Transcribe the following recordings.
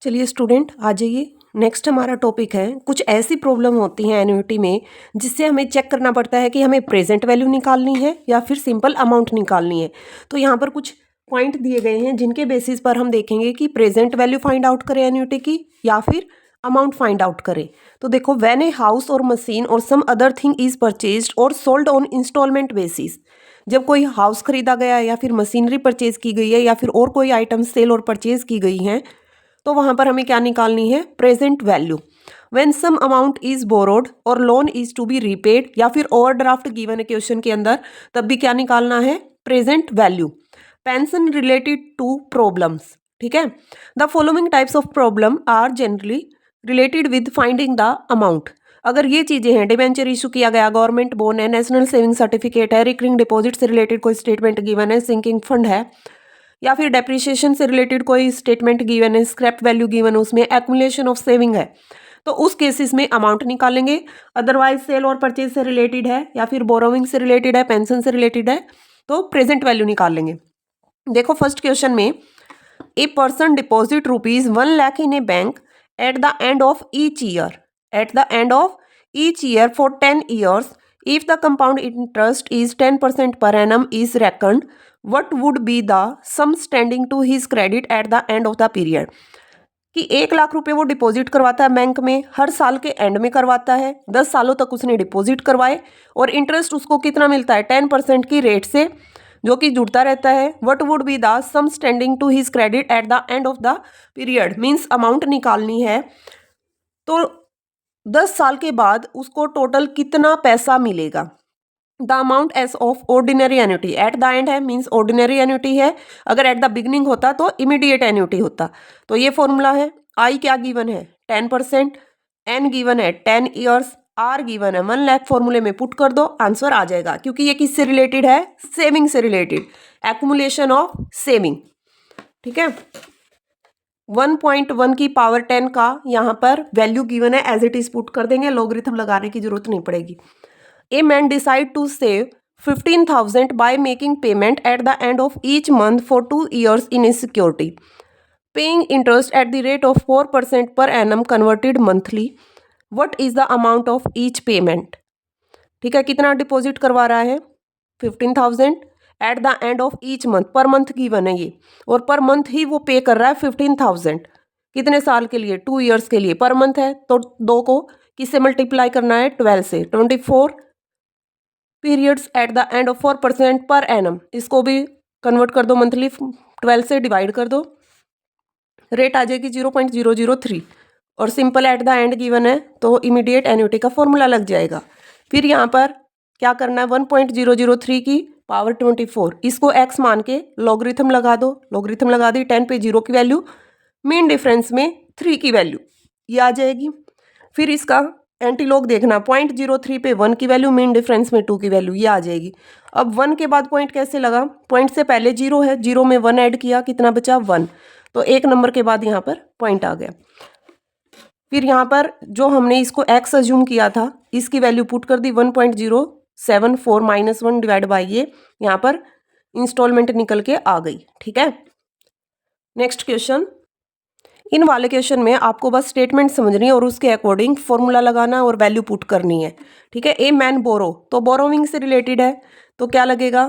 चलिए स्टूडेंट आ जाइए। नेक्स्ट हमारा टॉपिक है, कुछ ऐसी प्रॉब्लम होती हैं एन्युटी में जिससे हमें चेक करना पड़ता है कि हमें प्रेजेंट वैल्यू निकालनी है या फिर सिंपल अमाउंट निकालनी है। तो यहाँ पर कुछ पॉइंट दिए गए हैं जिनके बेसिस पर हम देखेंगे कि प्रेजेंट वैल्यू फाइंड आउट करें एन्युटी की या फिर अमाउंट फाइंड आउट करें। तो देखो, when a house or machine or some other thing is purchased or sold on instalment basis, जब कोई हाउस खरीदा गया है या फिर मशीनरी परचेज की गई है या फिर और कोई आइटम सेल और परचेज की गई हैं, तो वहां पर हमें क्या निकालनी है? Present value. When some amount is borrowed और loan is to be repaid या फिर ओवरड्राफ्ट गिवन है क्वेश्चन के अंदर, तब भी क्या निकालना है? Present value. Pension related to problems, ठीक है। The following types of problem are generally related with finding the amount. अगर ये चीजें हैं, डिवेंचर इशू किया गया, गवर्नमेंट बोन है, नेशनल सेविंग सर्टिफिकेट है, रिकरिंग डिपॉजिट से रिलेटेड कोई स्टेटमेंट गिवन है, सिंकिंग फंड है, या फिर डेप्रिसिएशन से रिलेटेड कोई स्टेटमेंट गिवन है, स्क्रैप वैल्यू गिवन है, उसमें एक्युमुलेशन ऑफ सेविंग है, तो उस केसेस में अमाउंट निकालेंगे। अदरवाइज सेल और परचेज से रिलेटेड है या फिर बोरोविंग से रिलेटेड है, पेंशन से रिलेटेड है, तो प्रेजेंट वैल्यू निकाल लेंगे। देखो फर्स्ट क्वेश्चन में, a person deposit ₹1,00,000 in A bank at the end of each year, eight the end of each year for 10 years, if the compound interest is 10% per annum is reckoned, what would be the sum standing to his credit at the end of the period। कि 1,00,000 रुपए वो deposit करवाता है bank में, हर साल के end में करवाता है, 10 सालों तक उसने डिपॉजिट करवाए और इंटरेस्ट उसको कितना मिलता है? 10% की रेट से, जो कि जुड़ता रहता है। What would be the sum standing to his credit at the end of the period, means amount निकालनी है। तो 10 साल के बाद उसको टोटल कितना पैसा मिलेगा? The amount as of ordinary annuity, at the end है मीन्स ऑर्डिनरी एन्युटी है, अगर एट द बिगिनिंग होता तो इमीडिएट एन्युटी होता। तो ये फॉर्मूला है। आई क्या गिवन है? 10%, एन गिवन है 10 years, आर गिवन है 1,00,000, फॉर्मूले में पुट कर दो, आंसर आ जाएगा। क्योंकि ये किससे रिलेटेड है? सेविंग से रिलेटेड, एक्युमुलेशन ऑफ सेविंग, ठीक है। 1.1 की पावर 10 का यहाँ पर वैल्यू गिवन है, एज इट इज पुट कर देंगे, लॉगरिथम लगाने की जरूरत नहीं पड़ेगी। A man decide to save 15,000 by making payment at the end of each month for 2 years in a security, paying interest at the rate of 4% per annum converted monthly. What is the amount of each payment? ठीक है, कितना deposit करवा रहा है? 15,000 eight the end of each month, per month given है ये, और per month ही वो पे कर रहा है 15,000। कितने साल के लिए? 2 years के लिए। पर मंथ है तो 2 को किससे मल्टीप्लाई करना है? 12 से। 24 periods eight the end of 4% per annum, इसको भी कन्वर्ट कर दो मंथली, 12 से डिवाइड कर दो, रेट आ जाएगी 0.003, और simple eight the and given है तो इमीडिएट एन्युटी का फॉर्मूला लग जाएगा। फिर यहाँ पर क्या करना है? 1.003 की पावर 24, इसको x मान के लॉगरिथम लगा दो, लॉगरिथम लगा दी, 10 पे 0 की वैल्यू, मीन डिफरेंस में 3 की वैल्यू ये आ जाएगी। फिर इसका एंटीलॉग देखना, 0.03 पे 1 की वैल्यू, मीन डिफरेंस में 2 की वैल्यू, ये आ जाएगी। अब 1 के बाद पॉइंट कैसे लगा? पॉइंट से पहले 0 है, 0 में 1 ऐड किया, कितना बचा? 1, तो 1 नंबर के बाद यहाँ पर पॉइंट आ गया। फिर यहाँ पर जो हमने इसको x अज्यूम किया था, इसकी वैल्यू पुट कर दी, 1.074 माइनस 1 डिवाइड बाई ये, यहाँ पर इंस्टॉलमेंट निकल के आ गई, ठीक है। नेक्स्ट क्वेश्चन, इन वाले क्वेश्चन में आपको बस स्टेटमेंट समझनी है और उसके अकॉर्डिंग फॉर्मूला लगाना और वैल्यू पुट करनी है, ठीक है। ए मैन बोरो, तो बोरोविंग से रिलेटेड है, तो क्या लगेगा?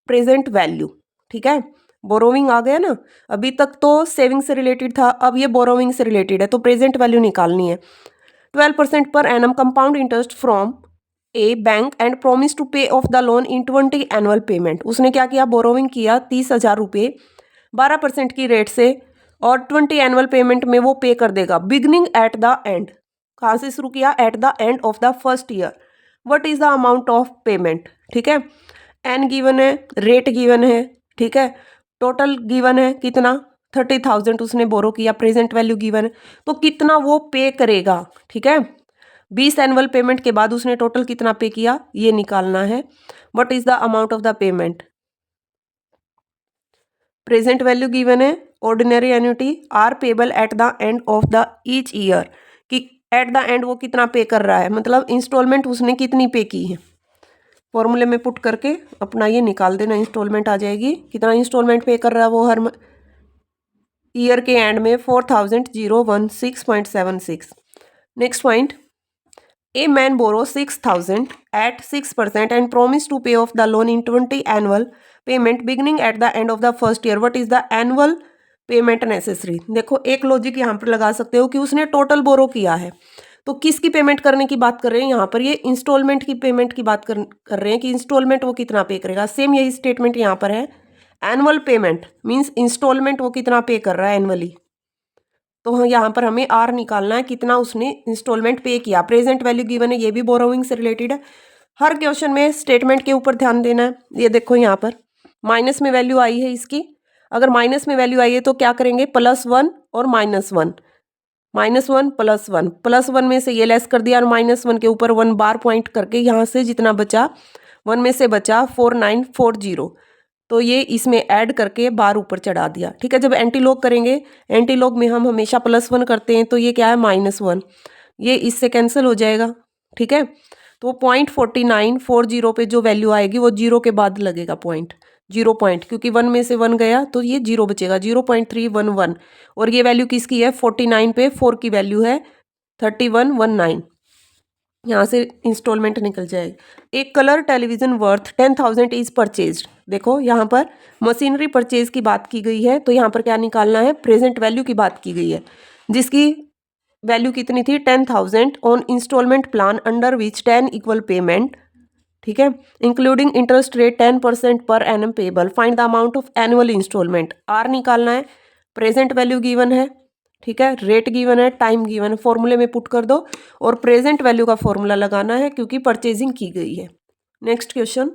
प्रेजेंट वैल्यू, ठीक है। बोरोविंग आ गया ना, अभी तक तो सेविंग से रिलेटेड था, अब ये बोरोविंग से रिलेटेड है, तो प्रेजेंट वैल्यू निकालनी है। 12% per annum compound interest from a bank and promise to pay off the loan in 20 annual payment. उसने क्या किया? बोरोविंग किया 30,000 रुपये 12% की रेट से, और 20 एनुअल पेमेंट में वो पे कर देगा। बिगनिंग एट द एंड, कहाँ से शुरू किया? Eight the end of the first year. What is the amount of payment, ठीक है। एन गिवन है, रेट गिवन है, ठीक है, टोटल गिवन है कितना? 30,000 उसने बोरो किया, प्रेजेंट वैल्यू गिवन है, तो कितना वो पे करेगा, ठीक है। 20 एनुअल पेमेंट के बाद उसने टोटल कितना पे किया, ये निकालना है। What is the amount of the payment? Present value given है, ordinary annuity are payable at the end of the each year, कि एट द एंड वो कितना पे कर रहा है, मतलब इंस्टॉलमेंट उसने कितनी पे की है। फॉर्मूले में पुट करके अपना ये निकाल देना, इंस्टॉलमेंट आ जाएगी, कितना इंस्टॉलमेंट पे कर रहा है वो हर ईयर के एंड में 4016.76। Next point, a man borrow 6,000 at 6% and promise to pay off the loan in 20 annual payment beginning at the end of the first year. What is the annual payment necessary? देखो एक logic यहाँ पर लगा सकते हो कि उसने total बोरो किया है, तो किसकी पेमेंट करने की बात कर रहे हैं यहाँ पर, ये इंस्टॉलमेंट की पेमेंट की बात कर रहे हैं कि इंस्टॉलमेंट वो कितना पे करेगा। सेम यही स्टेटमेंट यहाँ पर है, एनुअल पेमेंट मीन्स इंस्टॉलमेंट वो कितना पे कर रहा है एनुअली। तो यहाँ पर हमें आर निकालना है, कितना उसने इंस्टॉलमेंट पे किया। प्रेजेंट वैल्यू गिवन है, ये भी बोरोइंग से रिलेटेड है। हर क्वेश्चन में स्टेटमेंट के ऊपर ध्यान देना है। ये देखो यहाँ पर माइनस में वैल्यू आई है इसकी, अगर माइनस में वैल्यू आई है तो क्या करेंगे, +1 और -1, -1 +1, +1 में से ये लेस कर दिया और -1 के ऊपर 1 बार पॉइंट करके यहाँ से जितना बचा 1 में से बचा 4940, तो ये इसमें ऐड करके बार ऊपर चढ़ा दिया। ठीक है, जब एंटी लॉग करेंगे, एंटी लॉग में हम हमेशा +1 करते हैं, तो ये क्या है -1, ये इससे कैंसिल हो जाएगा। ठीक है, तो 0.4940 पे जो वैल्यू आएगी वो 0 के बाद लगेगा पॉइंट, 0 पॉइंट, क्योंकि 1 में से 1 गया तो ये 0 बचेगा, 0.311। और ये वैल्यू किसकी है, 49 पे 4 की वैल्यू है 3119। यहाँ से इंस्टॉलमेंट निकल जाएगी। एक colour television worth 10,000 is purchased. देखो यहाँ पर मशीनरी परचेज की बात की गई है, तो यहाँ पर क्या निकालना है, प्रेजेंट वैल्यू की बात की गई है, जिसकी वैल्यू कितनी थी 10,000 on installment plan under which 10 equal payment, ठीक है, including interest rate 10% per annum payable. Find the amount of annual installment. R निकालना है, प्रेजेंट वैल्यू गिवन है, ठीक है, रेट गिवन है, टाइम गिवन है, फॉर्मूले में पुट कर दो और प्रेजेंट वैल्यू का फॉर्मूला लगाना है क्योंकि परचेजिंग की गई है। नेक्स्ट क्वेश्चन,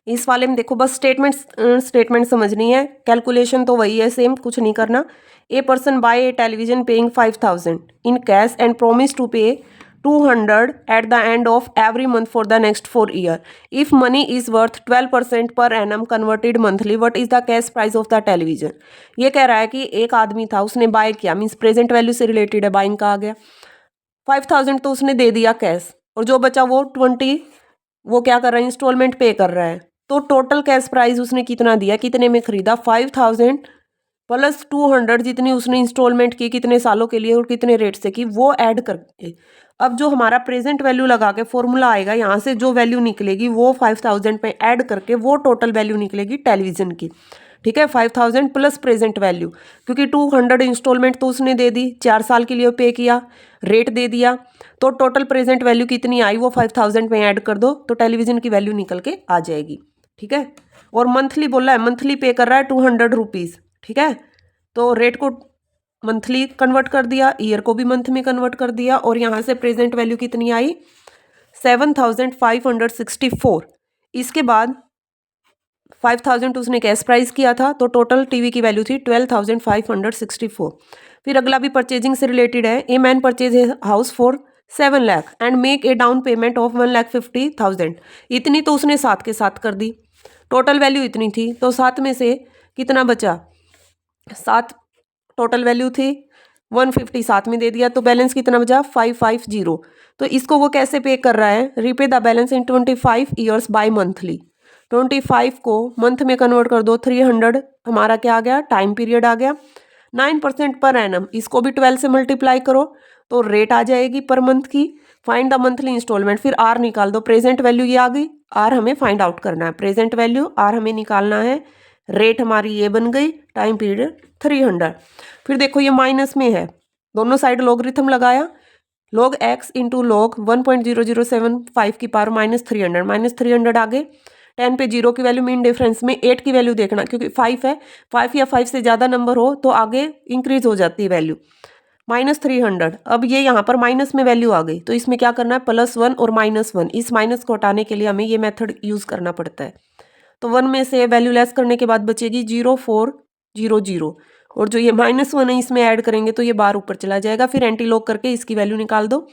इस वाले में देखो बस स्टेटमेंट समझनी है, कैलकुलेशन तो वही है सेम, कुछ नहीं करना। A person buy a television paying 5,000 in cash and promise to pay 200 at the end of every month for the next 4 years. If money is worth 12% per annum converted monthly, what is the cash price of the television? ये कह रहा है कि एक आदमी था, उसने bye किया, मीन्स प्रेजेंट वैल्यू से रिलेटेड है, बाइंग का आ गया। 5,000 तो उसने दे दिया कैश, और जो बचा वो 20 वो क्या कर रहा है, इंस्टॉलमेंट पे कर रहा है। तो टोटल कैश प्राइस उसने कितना दिया, कितने में खरीदा, 5,000 प्लस 200 जितनी उसने इंस्टॉलमेंट की, कितने सालों के लिए और कितने रेट से की, वो ऐड करके अब जो हमारा प्रेजेंट वैल्यू लगा के फॉर्मूला आएगा, यहाँ से जो वैल्यू निकलेगी वो 5,000 पे ऐड करके वो टोटल वैल्यू निकलेगी टेलीविजन की। ठीक है, 5,000 प्लस प्रेजेंट वैल्यू, क्योंकि 200 इंस्टॉलमेंट तो उसने दे दी, 4 साल के लिए पे किया, रेट दे दिया, तो टोटल प्रेजेंट वैल्यू कितनी आई वो 5,000 पे ऐड कर दो तो टेलीविजन की वैल्यू निकल के आ जाएगी। ठीक है, और मंथली बोला है, मंथली पे कर रहा है 200 रुपीज़। ठीक है, तो रेट को मंथली कन्वर्ट कर दिया, ईयर को भी मंथ में कन्वर्ट कर दिया, और यहाँ से प्रेजेंट वैल्यू कितनी आई 7,564। इसके बाद 5,000 उसने कैश प्राइस किया था, तो टोटल टीवी की वैल्यू थी 12,564। फिर अगला भी परचेजिंग से रिलेटेड है। A man purchase a house for 7 lakh and make a down payment of 1,50,000। इतनी तो उसने 7 के साथ कर दी, टोटल वैल्यू इतनी थी, तो 7 में से कितना बचा, 7 टोटल वैल्यू थी, 150 साथ में दे दिया, तो बैलेंस कितना बचा 550। तो इसको वो कैसे पे कर रहा है, repay the balance in 25 years bye monthly. 25 को मंथ में कन्वर्ट कर दो, 300 हमारा क्या आ गया, टाइम पीरियड आ गया। 9% पर एनम, इसको भी 12 से मल्टीप्लाई करो तो रेट आ जाएगी पर मंथ की। फाइंड द मंथली इंस्टॉलमेंट, फिर आर निकाल दो, प्रेजेंट वैल्यू ये आ गई, आर हमें फाइंड आउट करना है, प्रेजेंट वैल्यू आर हमें निकालना है, रेट हमारी ये बन गई, टाइम पीरियड 300। फिर देखो ये माइनस में है, दोनों साइड लॉगरिथम लगाया, log x इंटू log 1.0075 की पावर -300 आगे 10 पे 0 की वैल्यू, मीन डिफरेंस में 8 की वैल्यू देखना, क्योंकि 5 है, 5 या 5 से ज़्यादा नंबर हो तो आगे इंक्रीज हो जाती है वैल्यू, -300। अब ये यहाँ पर माइनस में वैल्यू आ गई, तो इसमें क्या करना है, +1 और -1, इस माइनस को हटाने के लिए हमें ये मेथड यूज़ करना पड़ता है। तो 1 में से वैल्यू लेस करने के बाद बचेगी 0,400, और जो ये -1 है इसमें ऐड करेंगे तो ये बार ऊपर चला जाएगा। फिर एंटी लॉग करके इसकी वैल्यू निकाल दो,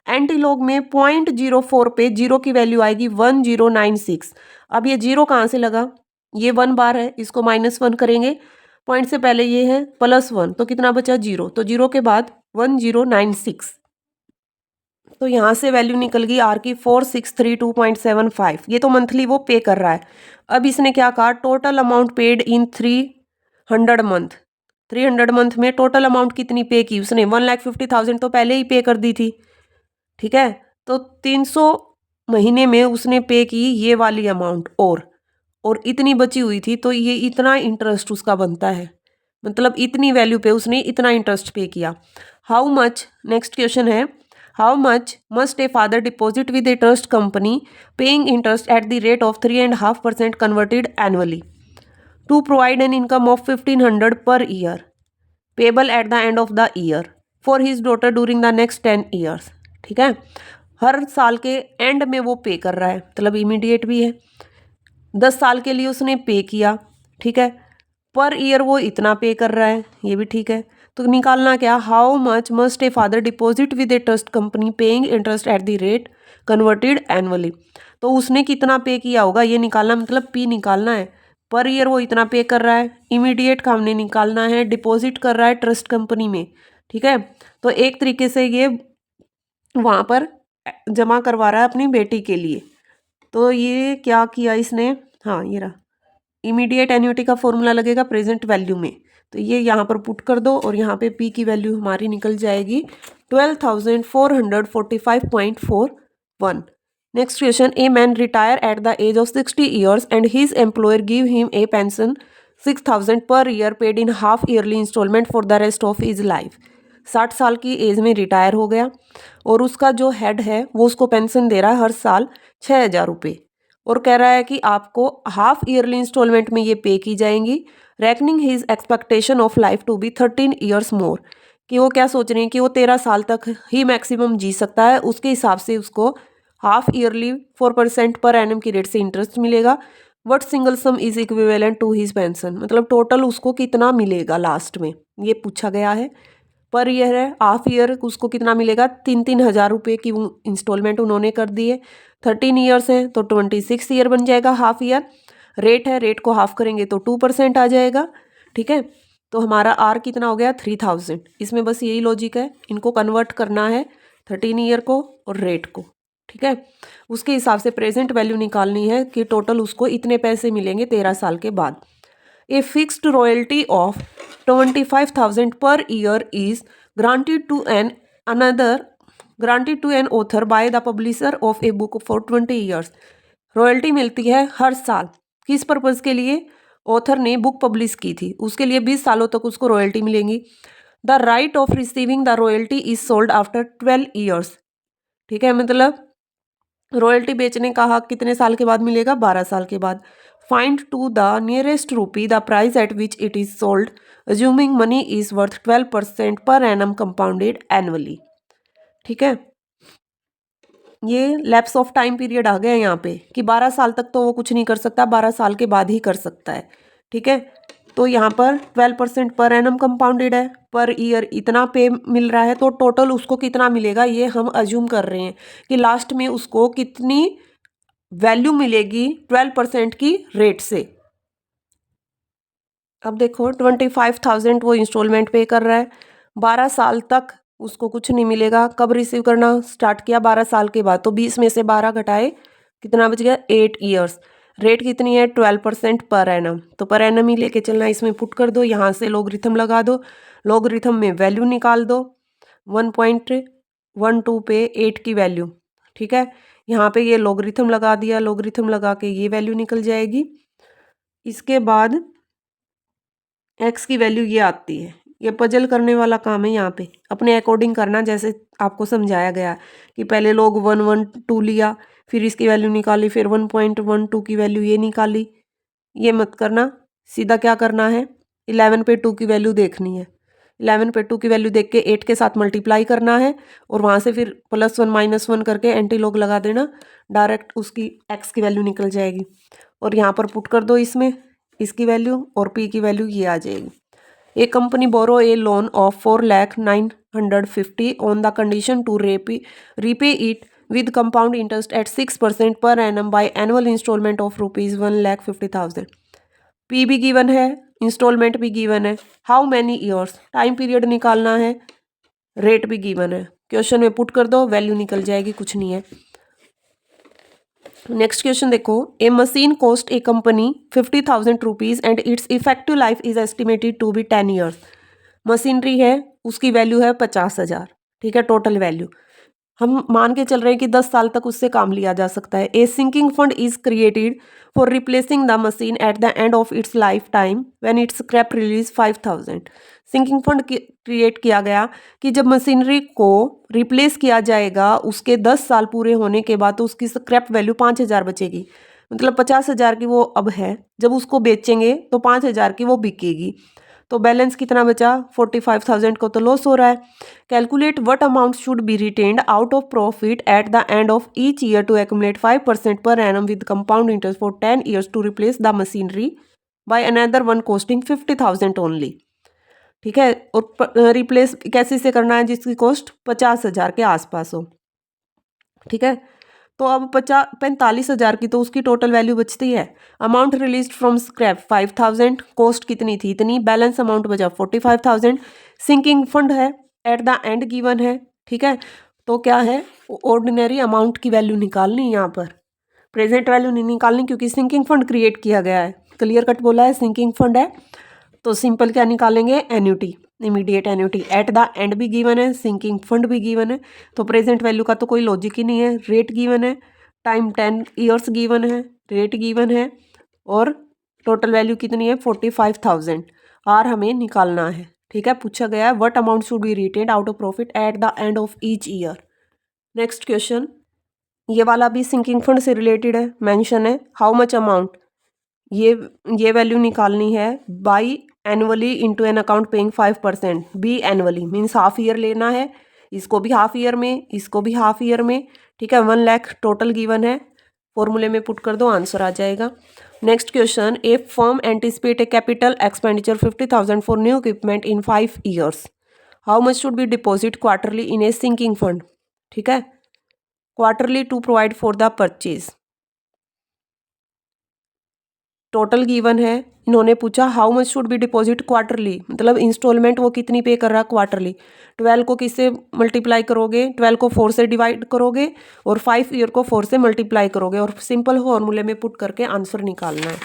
एंटी लॉग में 0.04 पे 0 की वैल्यू आएगी 1096। अब ये 0 कहाँ से लगा, ये 1 बार है, इसको -1 करेंगे, पॉइंट से पहले ये है +1, तो कितना बचा 0, तो 0 के बाद 1096, तो यहाँ से वैल्यू निकल गई आर की 4632.75। ये तो मंथली वो पे कर रहा है। अब इसने क्या कहा, total amount paid in 300 month, 300 month में टोटल अमाउंट कितनी पे की उसने, 1,50,000 तो पहले ही पे कर दी थी, ठीक है। तो 300 महीने में उसने पे की ये वाली अमाउंट, और इतनी बची हुई थी, तो ये इतना इंटरेस्ट उसका बनता है, मतलब इतनी वैल्यू पे उसने इतना इंटरेस्ट पे किया। हाउ मच, नेक्स्ट क्वेश्चन है, how much must a father deposit with a trust company paying interest at the rate of 3.5% converted annually to provide an income of 1,500 per year payable at the end of the year for his daughter during the next 10 years. ठीक है, हर साल के end में वो पे कर रहा है, मतलब इमीडिएट भी है। 10 साल के लिए उसने पे किया, ठीक है, पर ईयर वो इतना पे कर रहा है, ये भी ठीक है। तो निकालना क्या, how much must a father deposit with a trust company paying interest at the rate converted annually. तो उसने कितना पे किया होगा ये निकालना, मतलब पी निकालना है। पर ईयर वो इतना पे कर रहा है, इमीडिएट का हमने निकालना है, डिपॉजिट कर रहा है ट्रस्ट कंपनी में, ठीक है। तो एक तरीके से ये वहाँ पर जमा करवा रहा है अपनी बेटी के लिए। तो ये क्या किया इसने, हाँ ये रहा, इमीडिएट एन्युटी का फॉर्मूला लगेगा प्रेजेंट वैल्यू में, तो ये यहाँ पर पुट कर दो और यहाँ पे पी की वैल्यू हमारी निकल जाएगी 12,445.41। Next question, a man retire at the age of 60 years and his employer give him a pension 6,000 per year paid in half yearly installment for the rest of his life. 60 साल की as में retire हो गया और उसका जो head है वो उसको पेंशन दे रहा है हर साल 6,000 रुपये, और कह रहा है कि आपको हाफ ईयरली इंस्टॉलमेंट में ये पे की जाएंगी, reckoning his expectation of life to be 13 years more, कि वो क्या सोच रहे हैं कि वो 13 साल तक ही मैक्सिमम जी सकता है, उसके हिसाब से उसको हाफ ईयरली 4% पर एनम की रेट से इंटरेस्ट मिलेगा। What single sum is equivalent to his pension, मतलब टोटल उसको कितना मिलेगा लास्ट में, ये पूछा गया है। पर ईयर है, हाफ ईयर उसको कितना मिलेगा, 3,000 रुपये की इंस्टॉलमेंट उन्होंने कर दी है। 13 ईयर्स है तो 26 ईयर बन जाएगा हाफ ईयर। रेट है, रेट को हाफ करेंगे तो 2% आ जाएगा, ठीक है। तो हमारा आर कितना हो गया 3,000। इसमें बस यही लॉजिक है, इनको कन्वर्ट करना है 13 ईयर को और रेट को, ठीक है। उसके हिसाब से प्रेजेंट वैल्यू निकालनी है कि टोटल उसको इतने पैसे मिलेंगे 13 साल के बाद। A fixed royalty of 25,000 per year is granted to an author by the publisher of a book for 20 years. Royalty मिलती है हर साल, किस पर्पज़ के लिए, ऑथर ने बुक पब्लिश की थी उसके लिए 20 सालों तक उसको रॉयल्टी मिलेंगी। The right of receiving the royalty is sold after 12 years, ठीक है, मतलब रॉयल्टी बेचने का हक कितने साल के बाद मिलेगा, 12 साल के बाद। फाइंड टू द नियरेस्ट रूपी the price at which it is sold assuming money is worth 12% per annum compounded annually, ठीक है। ये लैप्स ऑफ टाइम पीरियड आ गया यहाँ पे कि 12 साल तक तो वो कुछ नहीं कर सकता, 12 साल के बाद ही कर सकता है, ठीक है। तो यहाँ पर 12% पर एनम कंपाउंडेड है, पर ईयर इतना पे मिल रहा है, तो टोटल उसको कितना मिलेगा ये हम अज्यूम कर रहे हैं कि लास्ट में उसको कितनी वैल्यू मिलेगी 12% की रेट से। अब देखो 25,000 वो इंस्टॉलमेंट पे कर रहा है, 12 साल तक उसको कुछ नहीं मिलेगा। कब रिसीव करना स्टार्ट किया, 12 साल के बाद, तो 20 में से 12 घटाए कितना बच गया, 8 ईयर्स। रेट कितनी है 12% पर एनम, तो पर एनम ही लेके चलना, इसमें पुट कर दो, यहाँ से लॉगरिथम लगा दो, लॉगरिथम में वैल्यू निकाल दो 1.12 पे 8 की वैल्यू, ठीक है। यहाँ पे ये लॉगरिथम लगा दिया, लॉगरिथम लगा के ये वैल्यू निकल जाएगी। इसके बाद एक्स की वैल्यू ये आती है, ये पजल करने वाला काम है, यहाँ पे अपने अकॉर्डिंग करना, जैसे आपको समझाया गया कि पहले लोग 112 लिया, फिर इसकी वैल्यू निकाली, फिर 1.12 की वैल्यू ये निकाली, ये मत करना। सीधा क्या करना है, 11 पे 2 की वैल्यू देखनी है, 11 पे 2 की वैल्यू देख के 8 के साथ मल्टीप्लाई करना है, और वहाँ से फिर +1 -1 करके एंटी लॉग लगा देना, डायरेक्ट उसकी एक्स की वैल्यू निकल जाएगी। और यहाँ पर पुट कर दो इसमें इसकी वैल्यू, और पी की वैल्यू ये आ जाएगी। A company borrow a loan of 4,09,50 on the condition to repay it with compound interest at 6% per annum by annual installment of rupees 1,50,000। P भी गिवन है, इंस्टॉलमेंट भी गिवन है, how many years time period निकालना है, rate भी given है। Question में put कर दो, वैल्यू निकल जाएगी, कुछ नहीं है। नेक्स्ट क्वेश्चन देखो, a machine cost a company 50,000 rupees and its effective life is estimated to be 10 years. Machinery है उसकी वैल्यू है 50,000, ठीक है, टोटल वैल्यू। हम मान के चल रहे हैं कि 10 साल तक उससे काम लिया जा सकता है। A sinking fund is created for replacing the machine at the end of its life time when it's scrap release 5,000। Sinking fund create किया गया कि जब मशीनरी को रिप्लेस किया जाएगा उसके 10 साल पूरे होने के बाद तो उसकी स्क्रैप वैल्यू 5,000 बचेगी। मतलब 50,000 की वो अब है, जब उसको बेचेंगे तो 5,000 की वो बिकेगी। तो बैलेंस कितना बचा? 45,000 को तो लॉस हो रहा है। Calculate what amount should be retained out of profit at the end of each year to accumulate 5% per annum with compound interest for 10 years to replace the machinery by another one costing 50,000 only. ठीक है, और replace कैसे से करना है जिसकी cost 50,000 के आसपास हो। ठीक है, तो अब 45,000 की तो उसकी टोटल वैल्यू बचती है। Amount release from scrap 5,000, cost कितनी थी इतनी, बैलेंस अमाउंट बचा 45,000। सिंकिंग फंड है, एट द एंड गिवन है। ठीक है, तो क्या है, ऑर्डिनरी अमाउंट की वैल्यू निकालनी, यहाँ पर प्रेजेंट वैल्यू नहीं निकालनी क्योंकि सिंकिंग फंड क्रिएट किया गया है। क्लियर कट बोला है, सिंकिंग फंड है तो सिंपल क्या निकालेंगे, annuity, immediate annuity. At the and भी गिवन है, सिंकिंग फंड भी गिवन है, तो प्रेजेंट वैल्यू का तो कोई लॉजिक ही नहीं है। रेट गिवन है, टाइम 10 ईयर्स गिवन है, रेट गिवन है और टोटल वैल्यू कितनी है 45,000। आर हमें निकालना है। ठीक है, पूछा गया है what amount should be retained out of profit at the end of each year. Next question, ये वाला भी सिंकिंग फंड से रिलेटेड है। मेंशन है हाउ मच अमाउंट, ये वैल्यू निकालनी है biannually into an account paying 5%। Biannually means half year लेना है, इसको भी हाफ ईयर में, इसको भी हाफ ईयर में। ठीक है, 1 लाख टोटल गिवन है, फॉर्मूले में पुट कर दो आंसर आ जाएगा। Next question, a firm anticipate a capital expenditure 50,000 for new equipment in 5 years, how much should be deposit quarterly in a sinking fund. ठीक है, quarterly to provide for the purchase. Total given है, इन्होंने पूछा how much should be deposit quarterly, मतलब installment वो कितनी पे कर रहा है क्वार्टरली। 12 को किससे मल्टीप्लाई करोगे, 12 को 4 से डिवाइड करोगे और 5 ईयर को 4 से मल्टीप्लाई करोगे और सिंपल फॉर्मूले में पुट करके आंसर निकालना है।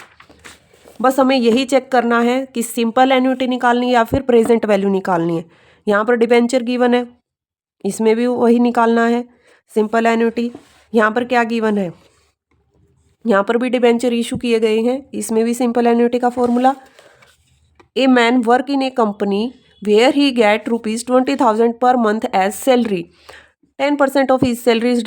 बस हमें यही चेक करना है कि सिंपल एन्युटी निकालनी है या फिर प्रेजेंट वैल्यू निकालनी है। यहाँ पर डिबेंचर गिवन है, इसमें भी वही निकालना है सिंपल एन्युटी। यहाँ पर क्या गिवन है, यहाँ पर भी डिबेंचर इशू किए गए हैं, इसमें भी सिंपल एन्युटी का formula. A man work in a company where he get ₹20,000 per month as salary, 10% of his salary is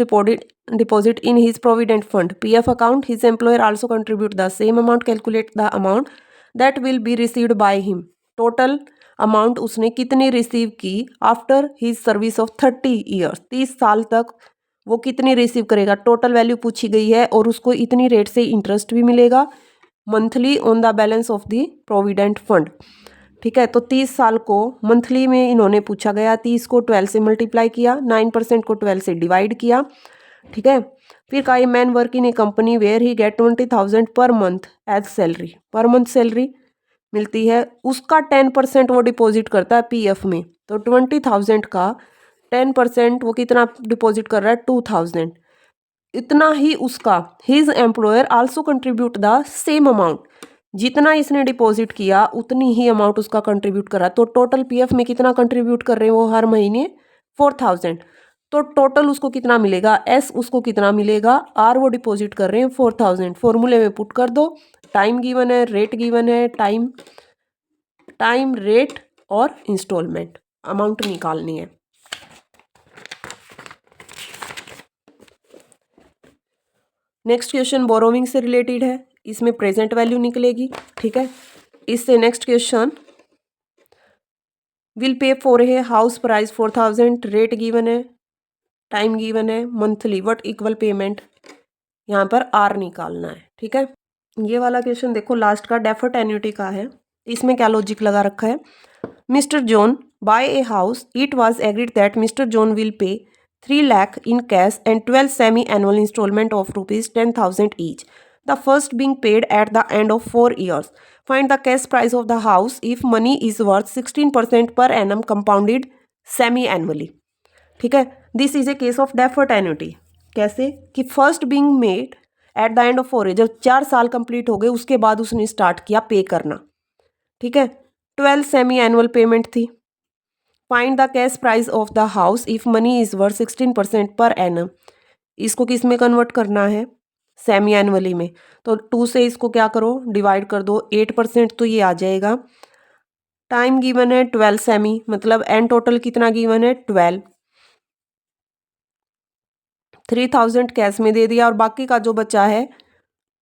deposit in his provident fund PF account. His employer also contribute the same amount. Calculate the amount that will be received by him. Total amount उसने कितनी receive की after his service of 30 years, 30 साल तक वो कितनी receive करेगा। Total value पूछी गई है और उसको इतनी रेट से इंटरेस्ट भी मिलेगा monthly on the balance of the provident fund. ठीक है, तो 30 साल को मंथली में इन्होंने पूछा गया, 30 को 12 से मल्टीप्लाई किया, 9% को 12 से डिवाइड किया। ठीक है, फिर कहा man work in a company where he get 20,000 per month as salary, per month salary मिलती है, उसका 10% वो डिपॉजिट करता है पीएफ में। तो 20,000 का 10% वो कितना डिपॉजिट कर रहा है 2,000, इतना ही उसका his employer also contribute the same amount, जितना इसने डिपॉजिट किया उतनी ही अमाउंट उसका कंट्रीब्यूट करा। तो टोटल पीएफ में कितना कंट्रीब्यूट कर रहे हैं वो हर महीने 4,000। तो टोटल उसको कितना मिलेगा, एस उसको कितना मिलेगा, आर वो डिपॉजिट कर रहे हैं 4,000। फॉर्मूले में पुट कर दो, टाइम गिवन है, रेट गिवन है, टाइम रेट और इंस्टॉलमेंट, अमाउंट निकालनी है। नेक्स्ट क्वेश्चन बोरोविंग से रिलेटेड है, इसमें प्रेजेंट वैल्यू निकलेगी। ठीक है, इससे next question, will pay for a house price 4,000, rate given है, टाइम गिवन है, मंथली, व्हाट इक्वल पेमेंट, यहाँ पर आर निकालना है। ठीक है, ये वाला क्वेश्चन देखो लास्ट का डेफर्ड एन्युटी का है, इसमें क्या लॉजिक लगा रखा है। Mister John buy a house, it was agreed that mister John will pay 3 lakh in cash and 12 semi-annual installment of ₹10,000 each. The first being paid at the end of 4 years. Find the cash price of the house if money is worth 16% per annum compounded semi-annually. ठीक है, this is a case of deferred annuity. कैसे कि first being made at the end of 4 year, जब 4 साल complete हो गए उसके बाद उसने स्टार्ट किया पे करना। ठीक है, 12 सेमी एनुअल पेमेंट थी, find the cash price of the house if money is worth 16% per annum. इसको किस में कन्वर्ट करना है, सेमी एनुअली में। तो 2 से इसको क्या करो, डिवाइड कर दो, 8% तो ये आ जाएगा। टाइम गिवन है 12 सेमी, मतलब एन टोटल कितना गिवन है 12। 3000 कैश में दे दिया और बाकी का जो बचा है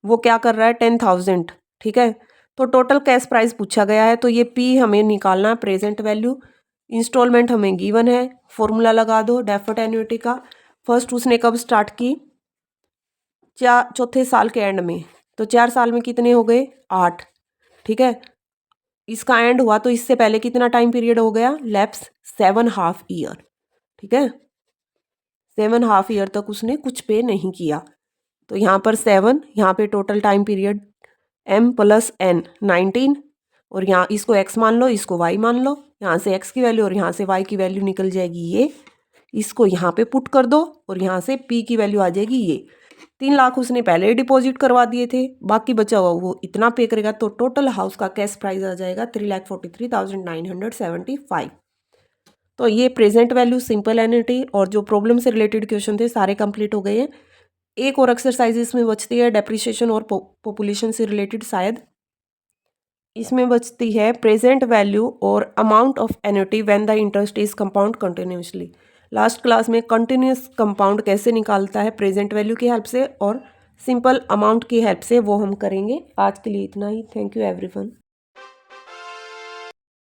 वो क्या कर रहा है 10,000। ठीक है, तो टोटल कैश प्राइस पूछा गया है, तो ये पी हमें निकालना है, प्रेजेंट वैल्यू। इंस्टॉलमेंट हमें गिवन है, फॉर्मूला लगा दो डेफर्ड एन्युटी का। फर्स्ट उसने कब स्टार्ट की, चौथे साल के एंड में, तो 4 साल में कितने हो गए 8। ठीक है, इसका एंड हुआ तो इससे पहले कितना टाइम पीरियड हो गया, लैप्स 7.5 ईयर। ठीक है, 7.5 ईयर तक उसने कुछ पे नहीं किया। तो यहाँ पर 7, यहाँ पे total time period m + n 19, और यहाँ इसको x मान लो, इसको y मान लो, यहाँ से x की वैल्यू और यहाँ से y की वैल्यू निकल जाएगी ये। इसको यहाँ पे पुट कर दो और यहाँ से p की वैल्यू आ जाएगी ये। 3 लाख उसने पहले ही डिपॉजिट करवा दिए थे, बाकी बचा हुआ वो इतना पे करेगा, तो टोटल हाउस का कैश प्राइस आ जाएगा 3,43,975। तो ये प्रेजेंट वैल्यू, सिंपल एन्युटी और जो प्रॉब्लम से रिलेटेड क्वेश्चन थे सारे कंप्लीट हो गए हैं। एक और एक्सरसाइज इसमें बचती है, डेप्रिसिएशन और पॉपुलेशन से रिलेटेड, शायद इसमें बचती है प्रेजेंट वैल्यू और amount of annuity when the interest is compound continuously. Last class में कंटिन्यूस कंपाउंड कैसे निकालता है प्रेजेंट वैल्यू की हेल्प से और सिंपल अमाउंट की हेल्प से, वो हम करेंगे। आज के लिए इतना ही। Thank you everyone.